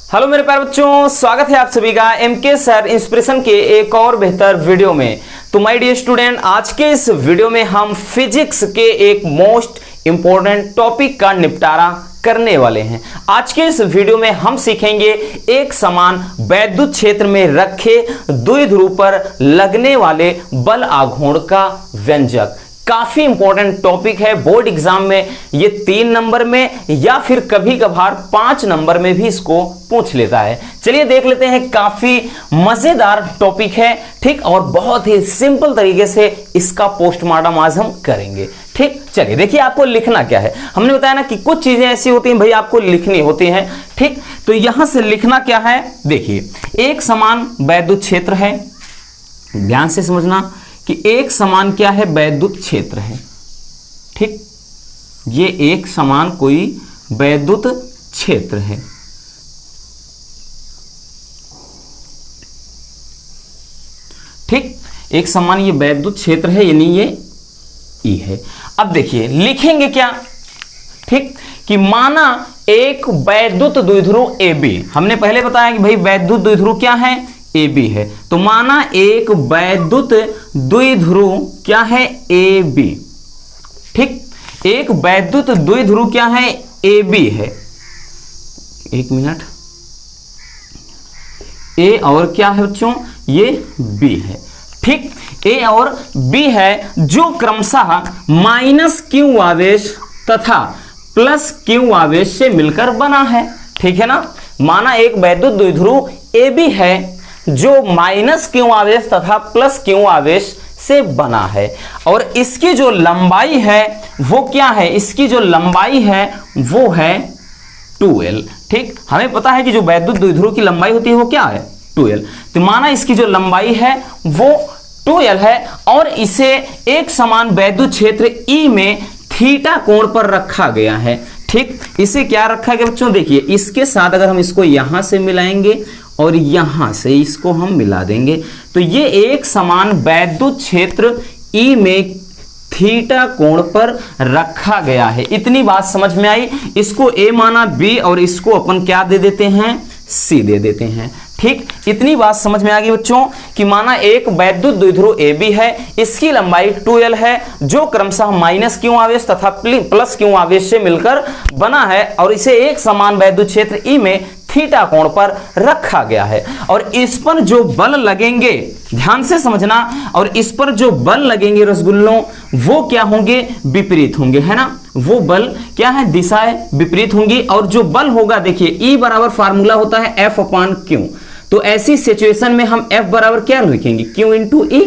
Hello मेरे प्यारे बच्चों, स्वागत है आप सभी का एमके सर इंस्पिरेशन के एक और बेहतर वीडियो में। तो माय डियर स्टूडेंट, आज के इस वीडियो में हम फिजिक्स के एक मोस्ट इंपॉर्टेंट टॉपिक का निपटारा करने वाले हैं। आज के इस वीडियो में हम सीखेंगे एक समान वैद्युत क्षेत्र में रखे द्विध्रुव पर लगने वाले बल आघूर्ण का व्यंजक। काफी इंपॉर्टेंट टॉपिक है, बोर्ड एग्जाम में ये 3 नंबर में या फिर कभी कभार 5 नंबर में भी इसको पूछ लेता है। चलिए देख लेते हैं, काफी मजेदार टॉपिक है, ठीक, और बहुत ही सिंपल तरीके से इसका पोस्टमार्टम आज हम करेंगे। ठीक, चलिए देखिए आपको लिखना क्या है। हमने बताया ना कि कुछ चीजें ऐसी होती हैं भाई आपको लिखनी होती हैं, ठीक। तो यहां से लिखना क्या है, देखिए एक समान वैद्युत क्षेत्र है, ध्यान से समझना कि एक समान क्या है, वैद्युत क्षेत्र है, ठीक। ये एक समान कोई वैद्युत क्षेत्र है, ठीक। एक समान ये वैद्युत क्षेत्र है, यानी ये ई है। अब देखिए लिखेंगे क्या, ठीक, कि माना एक वैद्युत द्विध्रुव ए बी। हमने पहले बताया कि भाई वैद्युत द्विध्रुव क्या है, ए बी है। तो माना एक वैद्युत द्विध्रुव क्या है, ए बी, ठीक। एक वैद्युत द्विध्रुव क्या है, ए बी है। एक मिनट, ए और क्या है बच्चों, ये बी है, ठीक। ए और बी है जो क्रमशः माइनस क्यू आवेश तथा प्लस क्यू आवेश से मिलकर बना है, ठीक है ना। माना एक वैद्युत द्विध्रुव ए बी है जो माइनस क्यू आवेश तथा प्लस क्यू आवेश से बना है, और इसकी जो लंबाई है वो क्या है, इसकी जो लंबाई है वो है 2l, ठीक। हमें पता है कि जो वैद्युत द्विध्रुव की लंबाई होती है वो क्या है, 2l। तो माना इसकी जो लंबाई है वो 2l है, और इसे एक समान वैद्युत क्षेत्र E में थीटा कोण पर रखा गया है, ठीक। इसे क्या रखा गया बच्चों, देखिए इसके साथ अगर हम इसको यहां से मिलाएंगे और यहां से इसको हम मिला देंगे तो ये एक समान वैद्युत क्षेत्र E में थीटा कोण पर रखा गया है। इतनी बात समझ में आई। इसको A माना B और इसको अपन क्या दे देते हैं, C दे देते हैं, ठीक। इतनी बात समझ में आ गई बच्चों कि माना एक वैद्युत द्विध्रुव ए बी है, इसकी लंबाई 2l है जो क्रमशः माइनस क्यू आवेश तथा प्लस क्यू आवेश से मिलकर बना है, और इसे एक समान वैद्युत क्षेत्र ई में थीटा कोण पर रखा गया है। और इस पर जो बल लगेंगे, ध्यान से समझना, और इस पर जो बल लगेंगे रसगुल्लों वो क्या होंगे, विपरीत होंगे, है ना। वो बल क्या है, दिशाएं विपरीत होंगी, और जो बल होगा देखिए E बराबर फार्मूला होता है F/Q। तो ऐसी सिचुएशन में हम F बराबर क्या लिखेंगे, Q इंटू E।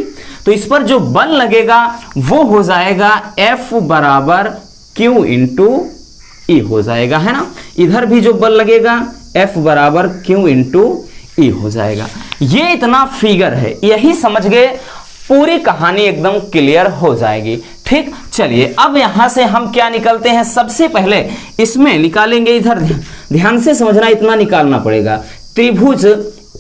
तो इस पर जो बल लगेगा वो हो जाएगा F बराबर Q इंटू E हो जाएगा, है ना। इधर भी जो बल लगेगा F बराबर Q इंटू E हो जाएगा। ये इतना फिगर है, यही समझ गए, पूरी कहानी एकदम क्लियर हो जाएगी, ठीक। चलिए अब यहां से हम क्या निकालते हैं, सबसे पहले इसमें निकालेंगे, इधर ध्यान से समझना, इतना निकालना पड़ेगा। त्रिभुज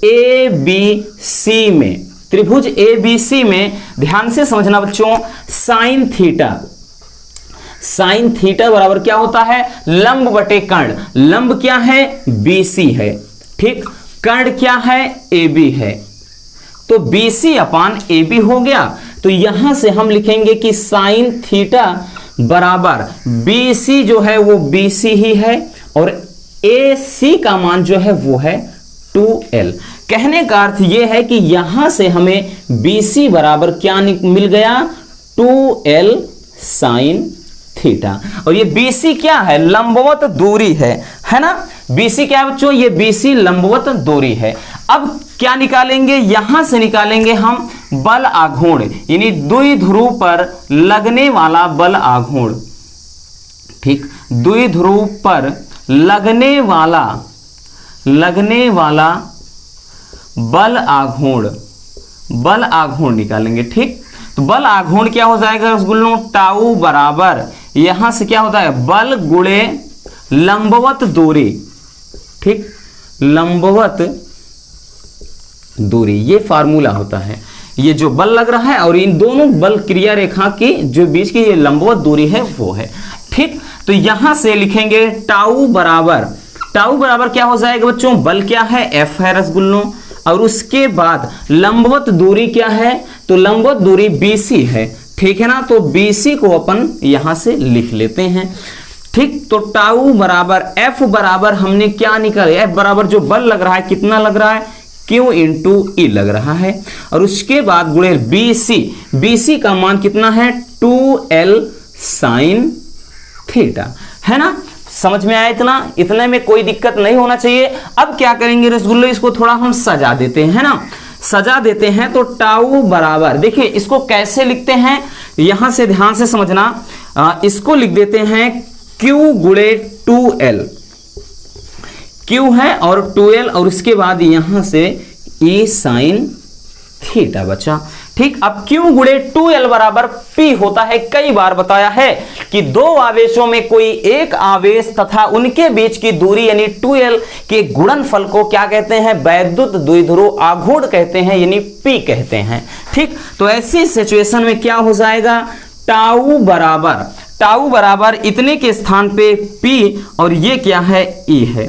ए बी सी में, त्रिभुज ए बी सी में ध्यान से समझना बच्चों, साइन थीटा, साइन थीटा बराबर क्या होता है, लंब बटे कर्ण। लंब क्या है, BC है, ठीक। कर्ण क्या है, AB है। तो BC अपान AB हो गया। तो यहां से हम लिखेंगे कि साइन थीटा बराबर BC जो है वो BC ही है, और AC का मान जो है वो है 2l। कहने का अर्थ यह है कि यहां से हमें BC बराबर क्या मिल गया, 2l साइन थीटा। और ये BC क्या है, लंबवत दूरी है ना। BC क्या है बच्चों, ये BC लंबवत दूरी है। अब क्या निकालेंगे, यहां से निकालेंगे हम बल आघूर्ण, यानी द्विध्रुव पर लगने वाला बल आघूर्ण, ठीक। द्विध्रुव पर लगने वाला बल आघूर्ण निकालेंगे, ठीक। तो बल आघूर्ण क्या हो जाएगा रसगुल्लों, टाउ बराबर यहां से क्या होता है, बल गुणे लंबवत दूरी, ठीक। लंबवत दूरी ये फार्मूला होता है। ये जो बल लग रहा है और इन दोनों बल क्रिया रेखा की जो बीच की ये लंबवत दूरी है वो है, ठीक। तो यहां से लिखेंगे टाउ बराबर टाउ बराबर क्या हो जाएगा बच्चों, बल क्या है, एफ है रसगुल्लों, और उसके बाद लंबवत दूरी क्या है, तो लंबवत दूरी BC है, ठीक है ना। तो BC को अपन यहां से लिख लेते हैं, ठीक। तो टाउ बराबर F बराबर हमने क्या निकाला, F बराबर जो बल लग रहा है कितना लग रहा है, Q इंटू E लग रहा है, और उसके बाद गुणे BC का मान कितना है 2L साइन थीटा, है ना। समझ में आया इतने में कोई दिक्कत नहीं होना चाहिए। अब क्या करेंगे रसगुल्लो, इसको थोड़ा हम सजा देते हैं, है ना, सजा देते हैं। तो टाउ बराबर देखिए इसको कैसे लिखते हैं, यहां से ध्यान से समझना, इसको लिख देते हैं Q गुणे 2L, Q है और 2L, और उसके बाद यहां से E साइन थीटा बचा, ठीक। अब Q गुणे 2L बराबर P होता है, कई बार बताया है कि दो आवेशों में कोई एक आवेश तथा उनके बीच की दूरी यानी 2L के गुणनफल को क्या कहते हैं, वैद्युत द्विध्रुव आघूर्ण कहते हैं, यानी P कहते हैं, ठीक। तो ऐसी सिचुएशन में क्या हो जाएगा, टाउ बराबर इतने के स्थान पे P और ये क्या है, E है,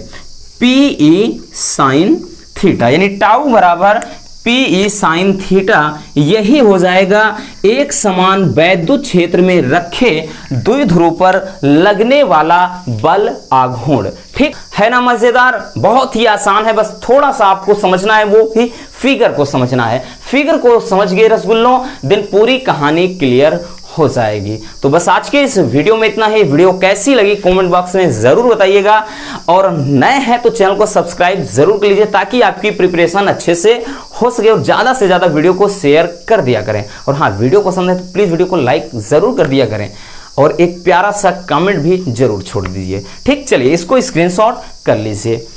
PE साइन थीटा, यानी टाउ बराबर PE साइन थीटा, यही हो जाएगा एक समान वैद्युत क्षेत्र में रखे द्विध्रुव पर लगने वाला बल आघूर्ण, ठीक है ना। मजेदार, बहुत ही आसान है, बस थोड़ा सा आपको समझना है, वो भी फिगर को समझना है। फिगर को समझ गए रसगुल्लों, दिन पूरी कहानी क्लियर हो जाएगी। तो बस आज के इस वीडियो में इतना ही। वीडियो कैसी लगी कमेंट बॉक्स में जरूर बताइएगा, और नए हैं तो चैनल को सब्सक्राइब जरूर कर लीजिए ताकि आपकी प्रिपरेशन अच्छे से हो सके, और ज्यादा से ज्यादा वीडियो को शेयर कर दिया करें। और हाँ, वीडियो पसंद है तो प्लीज वीडियो को लाइक जरूर कर दिया करें, और एक प्यारा सा कमेंट भी जरूर छोड़ दीजिए, ठीक। चलिए इसको स्क्रीनशॉट कर लीजिए।